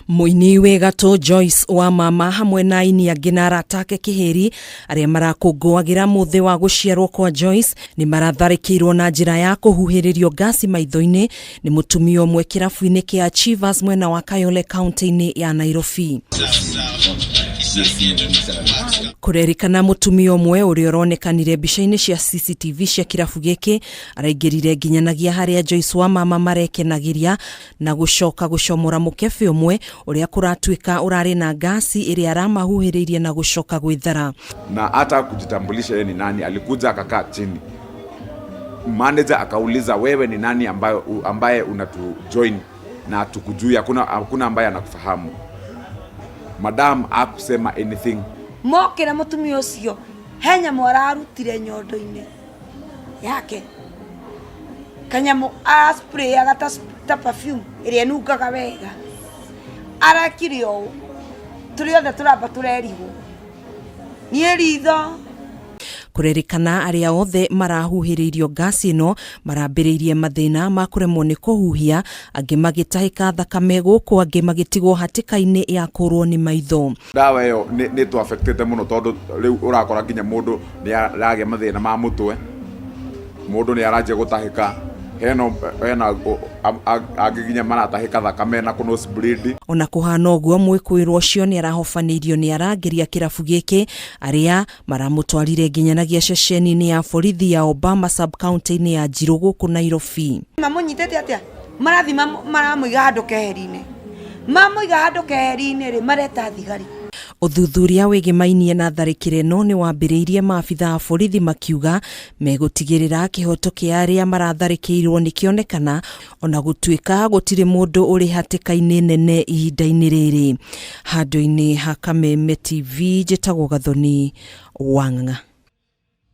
Muini we gatũ Joyce wa Mama hamwe na aini angĩ na arata ake kĩhĩri arĩa marakũngũagĩra mũthĩ wa gũciarwo kwa Joyce nĩ maratharĩkĩirwo na njĩra ya kũhuhĩrĩrio gasi maitho-inĩ nĩ mũtumia ũmwe kĩrabu-inĩ kĩa Achievers mwena wa Kayole kaunti-inĩ ya Nairobi. Kũrerĩkana mũtumia ũmwe ũrĩa ũronekanire mbica-inĩ cia CCTV cia kĩrabu gĩkĩ araingĩrire nginyanagia harĩa Joyce wa Mama marekenagĩria na gũcoka gũcomora mũkebe ũmwe ũrĩa kũratuĩka ũrarĩ na gasi ĩrĩa aramahuhĩrĩirie na gũcoka gwĩthara. Na hata kujitambulisha yeye ni nani, alikuja akakaa chini. Manager akauliza wewe ni nani ambaye unatujoin na tukujui, hakuna ambaye anakufahamu. Madam akusema anything. Mokera mutumia ucio henya mwararutire nyondo-inĩ yake kanyamu spray agata perfume ĩrĩa nungaga wega arakirio turi othe turamba turerigwo nie ritho. Kũrerĩkana arĩa othe marahuhĩrĩirio gasi ĩno marambĩrĩirie mathĩna ma kũremwo nĩ kũhuhia, angĩ magĩtahĩka thakame gũkũ angĩ magĩtigwo hatĩka-inĩ ya kũrwo nĩ maitho. Ndawa ĩyo nĩ tu affectete mũno tondũ rĩu ũrakora nginya mũndũ nĩ aragĩa mathĩna ma mũtwe, mũndũ nĩ aranjia gũtahĩka, hena angĩginya maratahĩka thakame na nose bleed. Ona kũhana ũguo mwĩkũĩrwo ũcio nĩ arahobanĩirio nĩ arangĩria kĩrabu gĩkĩ arĩa maramũtwarire nginyanagia ceceni-inĩ ya borithi ya Obama sub-county-inĩ ya Njirũ gũkũ Nairobi. Mamũnyitĩte atĩa marathi maramũiga handũ keheri-inĩ, mamũiga handũ keheri-inĩ rĩ mareta thigari. Ũthuthuria wĩgĩmainie na tharĩkĩro ĩno nĩ wambĩrĩirie maabitha a borithi makiuga megũtigĩrĩra kĩhoto kĩa arĩa maratharĩkĩirwo nĩkĩonekana ona gũtuĩka gũtirĩ mũndũ ũrĩ hatĩka-inĩ nene ihinda-inĩ rĩrĩ. Handũ-inĩ ha Kameme TV njĩtagwo Gathoni Wang'a.